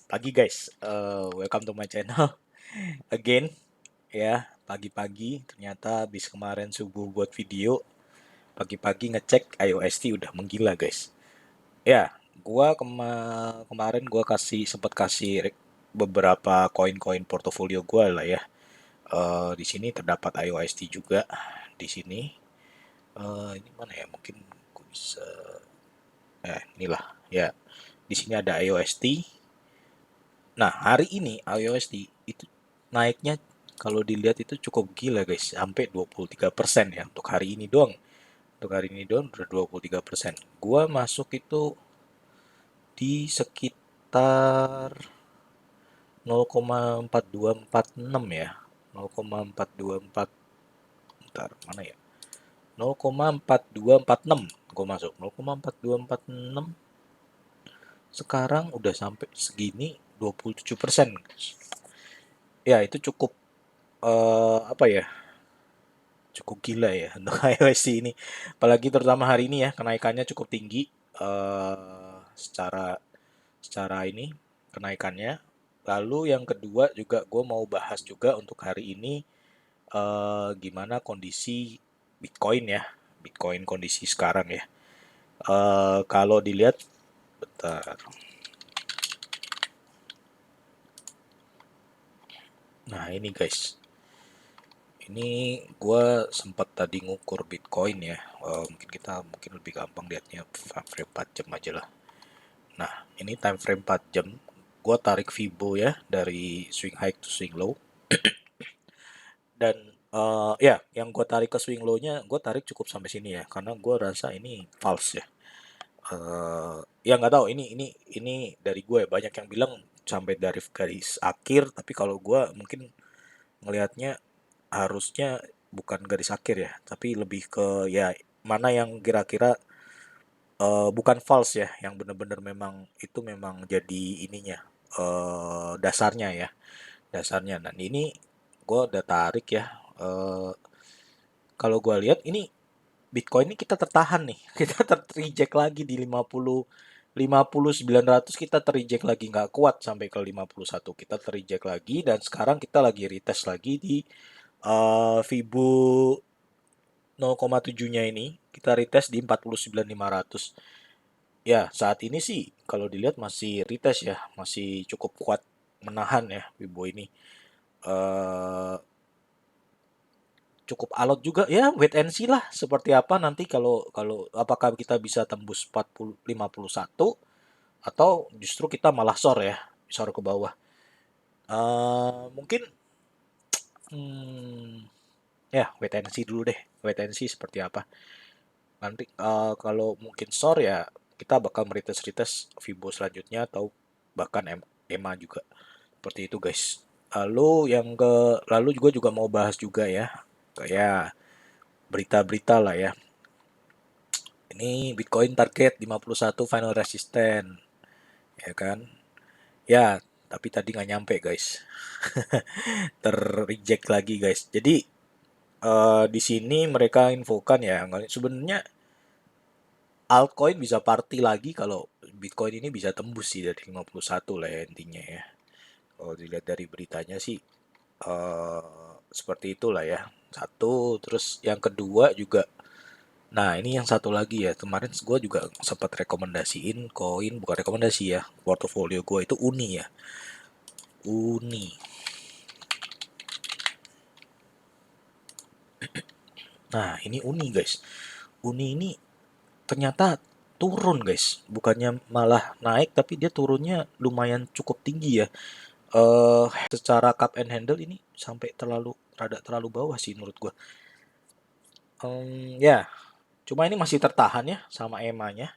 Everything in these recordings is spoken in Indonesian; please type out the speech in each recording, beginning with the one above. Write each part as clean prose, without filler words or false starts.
Pagi guys, welcome to my channel again ya. Pagi-pagi ternyata habis kemarin subuh buat video, pagi-pagi ngecek iOST udah menggila guys. Ya, kemarin gua sempat kasih beberapa koin-koin portofolio gua lah ya. Di sini terdapat iOST juga di sini. Ini mana ya? Mungkin gua bisa inilah ya. Di sini ada iOST. Nah, hari ini iOST itu naiknya kalau dilihat itu cukup gila guys, sampai 23% ya untuk hari ini doang. Untuk hari ini doang udah 23%. Gua masuk itu di sekitar 0,4246 ya. 0,424, bentar, mana ya? 0,4246 gue masuk. 0,4246 sekarang udah sampai segini 27%. Ya, itu cukup apa ya? Cukup gila ya untuk iOS ini. Apalagi terutama hari ini ya, kenaikannya cukup tinggi secara secara ini kenaikannya. Lalu yang kedua juga gue mau bahas juga untuk hari ini gimana kondisi Bitcoin ya. Bitcoin kondisi sekarang ya. Kalau dilihat, bentar. Nah ini guys, ini gue sempat tadi ngukur Bitcoin ya. Mungkin lebih gampang lihatnya time frame 4 jam aja lah. Nah, ini time frame 4 jam. Gue tarik Fibo ya dari swing high to swing low. Dan ya, yang gue tarik ke swing low-nya, gue tarik cukup sampai sini ya, karena gue rasa ini false ya. Ya nggak tahu, ini dari gue. Banyak yang bilang sampai dari garis akhir, tapi kalau gue mungkin ngelihatnya harusnya bukan garis akhir ya, tapi lebih ke ya mana yang kira-kira bukan false ya, yang bener-bener memang itu memang jadi ininya, dasarnya ya, dasarnya. Dan ini gue udah tarik ya. eh, Kalau gue lihat ini Bitcoin ini kita tertahan nih, kita ter-reject lagi di 50 900, kita ter-reject lagi, nggak kuat sampai ke 51, kita ter-reject lagi. Dan sekarang kita lagi retest lagi di Fibo 0,7-nya ini, kita retest di 49.500. Ya, saat ini sih kalau dilihat masih retest ya, masih cukup kuat menahan ya Wibo ini. Eh Cukup alot juga ya, wait and see lah seperti apa nanti, kalau kalau apakah kita bisa tembus 51 atau justru kita malah sor ya, sor ke bawah. Mungkin hmm, ya wait and see dulu deh, wait and see seperti apa. Nanti kalau mungkin sor ya kita bakal merites-rites Vibo selanjutnya, atau bahkan EMA juga. Seperti itu guys. Lalu juga mau bahas juga ya, kayak berita-berita lah ya. Ini Bitcoin target 51 final resistance, ya kan? Ya, tapi tadi nggak nyampe guys. Ter-reject lagi guys. Jadi di sini mereka infokan ya, sebenarnya altcoin bisa party lagi kalau Bitcoin ini bisa tembus sih dari 51 lah ya intinya ya. Kalau dilihat dari beritanya sih seperti itulah ya. Satu, terus yang kedua juga. Nah, ini yang satu lagi ya. Kemarin gue juga sempat rekomendasiin koin, bukan rekomendasi ya. Portofolio gue itu Uni ya. Uni. Nah, ini Uni guys. Uni ini ternyata turun guys. Bukannya malah naik, tapi dia turunnya lumayan cukup tinggi ya. Secara cup and handle ini sampai rada terlalu bawah sih menurut gue. Ya, cuma ini masih tertahan ya sama EMA-nya.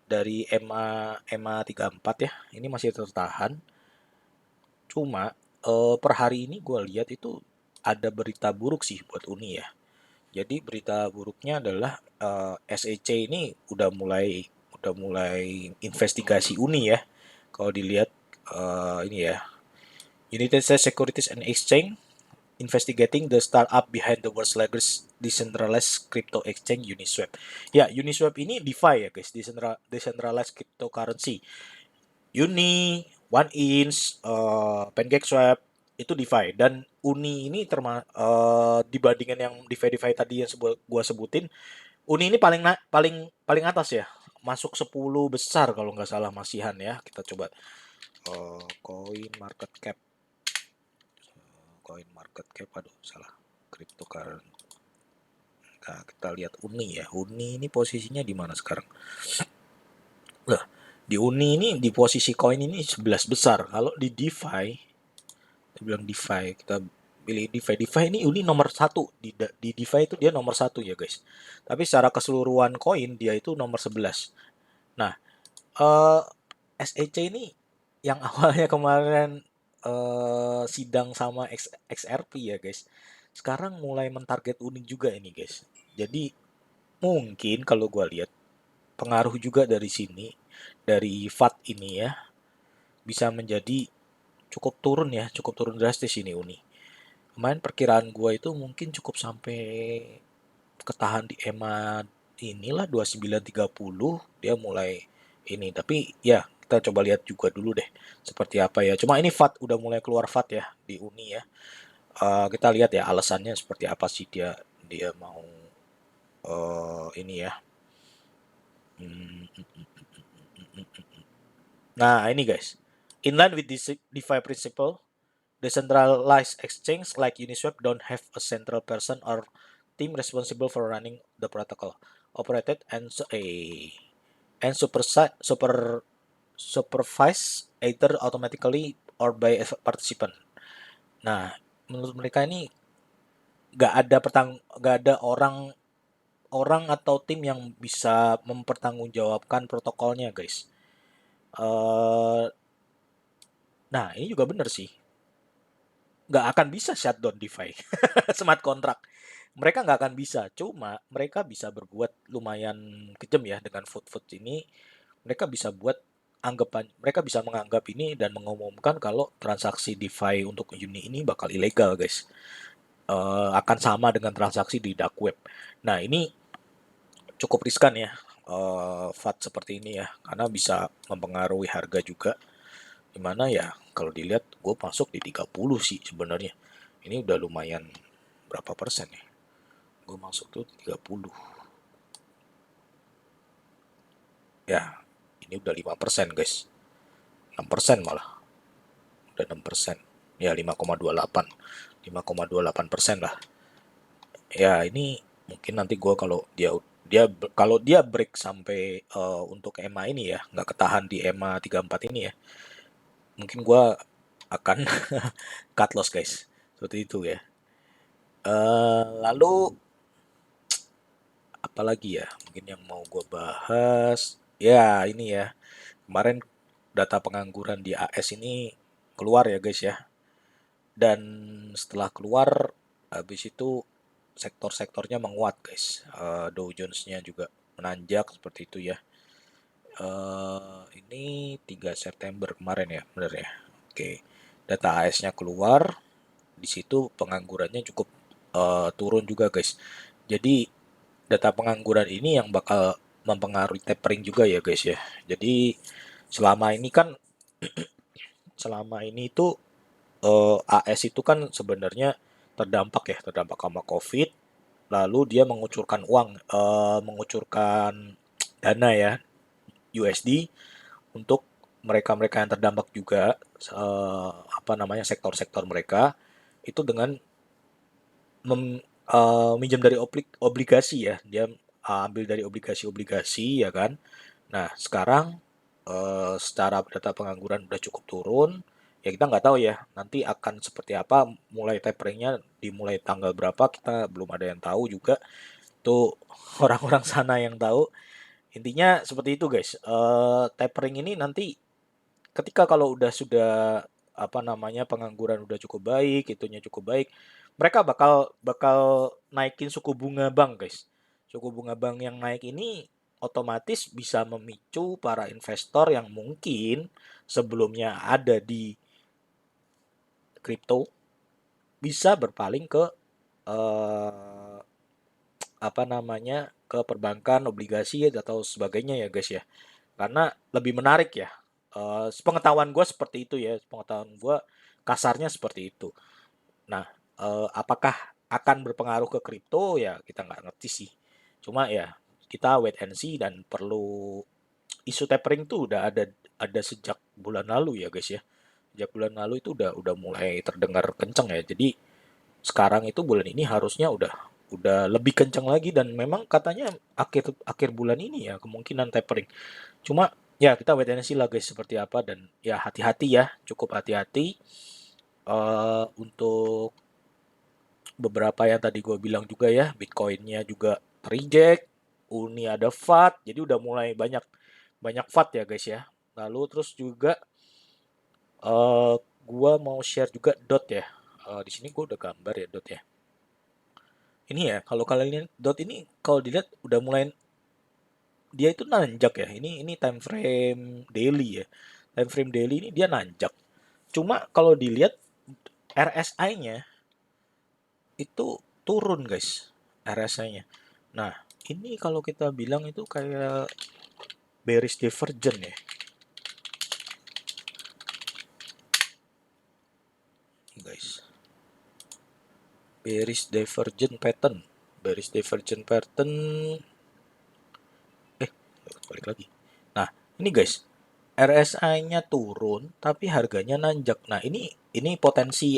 Dari EMA 34 ya, ini masih tertahan. Cuma per hari ini gue lihat itu ada berita buruk sih buat Uni ya. Jadi berita buruknya adalah SEC ini udah mulai investigasi Uni ya. Kalau dilihat ini ya, United States Securities and Exchange investigating the startup behind the world's largest decentralized crypto exchange Uniswap. Ya, Uniswap ini DeFi ya guys, decentralized cryptocurrency. Uni One Inch, PancakeSwap itu DeFi, dan Uni ini dibandingin yang DeFi tadi yang gua sebutin, Uni ini paling paling atas ya, masuk 10 besar kalau nggak salah masihan ya. Kita coba coin market cap, aduh salah, cryptocurrency. Nah, kita lihat Uni ya. Uni ini posisinya di mana sekarang? Lah, di Uni ini di posisi koin ini 11 besar. Kalau di DeFi, kita bilang DeFi, kita pilih DeFi. DeFi ini Uni nomor satu. Di DeFi itu dia nomor satu ya guys. Tapi secara keseluruhan koin dia itu nomor 11. Nah, eh SEC ini yang awalnya kemarin sidang sama XRP ya guys. Sekarang mulai mentarget Uni juga ini guys. Jadi mungkin kalau gue lihat pengaruh juga dari sini, dari FAT ini ya, bisa menjadi cukup turun drastis ini Uni. Kemarin perkiraan gue itu mungkin cukup sampai ketahan di EMA inilah 2930, dia mulai ini. Tapi ya kita coba lihat juga dulu deh seperti apa ya. Cuma ini FAT udah mulai keluar FAT ya di Uni ya. Kita lihat ya alasannya seperti apa sih dia dia mau ini ya. Hmm, Nah, ini guys. In line with this DeFi principle, decentralized exchange like Uniswap don't have a central person or team responsible for running the protocol. Operated and supervised either automatically or by a participant. Nah, menurut mereka ini nggak ada orang orang atau tim yang bisa mempertanggungjawabkan protokolnya, guys. Eh, nah, ini juga benar sih. Nggak akan bisa shutdown DeFi smart contract. Mereka nggak akan bisa, cuma mereka bisa berbuat lumayan kejam ya dengan food ini. Mereka bisa buat anggapan, mereka bisa menganggap ini dan mengumumkan kalau transaksi DeFi untuk Uni ini bakal ilegal, guys. Akan sama dengan transaksi di dark web. Nah, ini cukup riskan ya, FAT seperti ini ya, karena bisa mempengaruhi harga juga. Dimana ya kalau dilihat gue masuk di 30 sih sebenarnya. Ini udah lumayan berapa persen ya? Gue masuk tuh 30. Ya, ini udah 5% guys. 6% malah. Udah 6%. Ya 5,28. 5,28% lah. Ya ini mungkin nanti gue kalau dia kalau dia break sampai untuk EMA ini ya, nggak ketahan di EMA 34 ini ya, mungkin gue akan cut loss guys. Seperti itu ya. Lalu apalagi ya mungkin yang mau gue bahas ya ini ya, kemarin data pengangguran di AS ini keluar ya guys ya, dan setelah keluar habis itu sektor-sektornya menguat guys. Dow Jones-nya juga menanjak seperti itu ya. Ini 3 September kemarin ya bener ya. Oke, data AS-nya keluar, di situ penganggurannya cukup turun juga guys. Jadi data pengangguran ini yang bakal mempengaruhi tapering juga ya guys ya. Jadi selama ini kan selama ini itu AS itu kan sebenarnya terdampak sama COVID, lalu dia mengucurkan uang, mengucurkan dana ya USD untuk mereka-mereka yang terdampak juga, apa namanya, sektor-sektor mereka itu dengan minjem dari obligasi ya, dia ambil dari obligasi-obligasi ya kan. Nah sekarang secara data pengangguran udah cukup turun, ya kita nggak tahu ya nanti akan seperti apa, mulai taperingnya dimulai tanggal berapa kita belum ada yang tahu juga, itu orang-orang sana yang tahu. Intinya seperti itu guys. Tapering ini nanti ketika kalau sudah apa namanya pengangguran udah cukup baik, itunya cukup baik, mereka bakal bakal naikin suku bunga bank, guys. Suku bunga bank yang naik ini otomatis bisa memicu para investor yang mungkin sebelumnya ada di kripto bisa berpaling ke eh, apa namanya ke perbankan, obligasi atau sebagainya ya, guys ya. Karena lebih menarik ya. Sepengetahuan gue seperti itu ya, sepengetahuan gue kasarnya seperti itu. Nah, apakah akan berpengaruh ke kripto ya kita nggak ngerti sih. Cuma ya kita wait and see, dan perlu isu tapering tuh udah ada sejak bulan lalu ya guys ya. Sejak bulan lalu itu udah mulai terdengar kenceng ya. Jadi sekarang itu bulan ini harusnya udah lebih kenceng lagi, dan memang katanya akhir akhir bulan ini ya kemungkinan tapering. Cuma ya kita wait and see lah guys seperti apa, dan ya hati-hati ya, cukup hati-hati untuk beberapa yang tadi gue bilang juga ya, Bitcoinnya juga reject, Uni ada FAT, jadi udah mulai banyak banyak FAT ya guys ya. Lalu terus juga eh gue mau share juga DOT ya. Di sini gue udah gambar ya DOT ya. Ini ya, kalau kalian lihat DOT ini, kalau dilihat udah mulai dia itu nanjak ya. Ini time frame daily ya. Time frame daily ini dia nanjak. Cuma kalau dilihat RSI-nya itu turun guys, RSI-nya. Nah, ini kalau kita bilang itu kayak bearish divergent ya, guys. Bearish divergent pattern. Bearish divergent pattern. Balik lagi. Nah, ini guys, RSI-nya turun tapi harganya nanjak. Nah, ini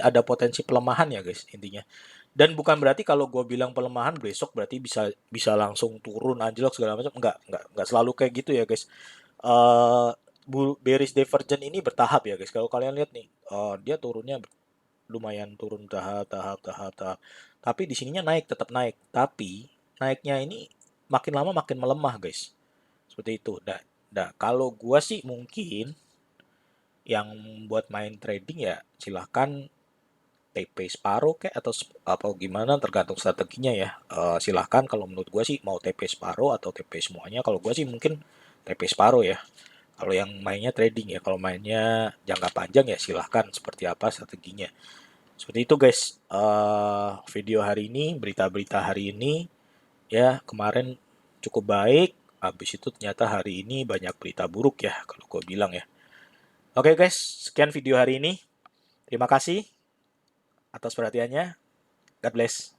ada potensi pelemahan ya guys intinya. Dan bukan berarti kalau gue bilang pelemahan besok berarti bisa bisa langsung turun anjlok segala macam. Enggak selalu kayak gitu ya guys. Eh Bearish divergent ini bertahap ya guys. Kalau kalian lihat nih, dia turunnya lumayan turun tahap. Tapi di sininya naik, tetap naik. Tapi naiknya ini makin lama makin melemah guys. Seperti itu. Nah, kalau gua sih mungkin yang buat main trading ya silahkan TP separuh kayak atau apa gimana, tergantung strateginya ya. Silahkan, kalau menurut gua sih mau TP separuh atau TP semuanya. Kalau gua sih mungkin TP separuh ya. Kalau yang mainnya trading ya, kalau mainnya jangka panjang ya silahkan seperti apa strateginya. Seperti itu guys. Video hari ini, berita-berita hari ini ya, kemarin cukup baik. Habis itu ternyata hari ini banyak berita buruk ya, kalau gue bilang ya. Oke guys, sekian video hari ini. Terima kasih atas perhatiannya. God bless.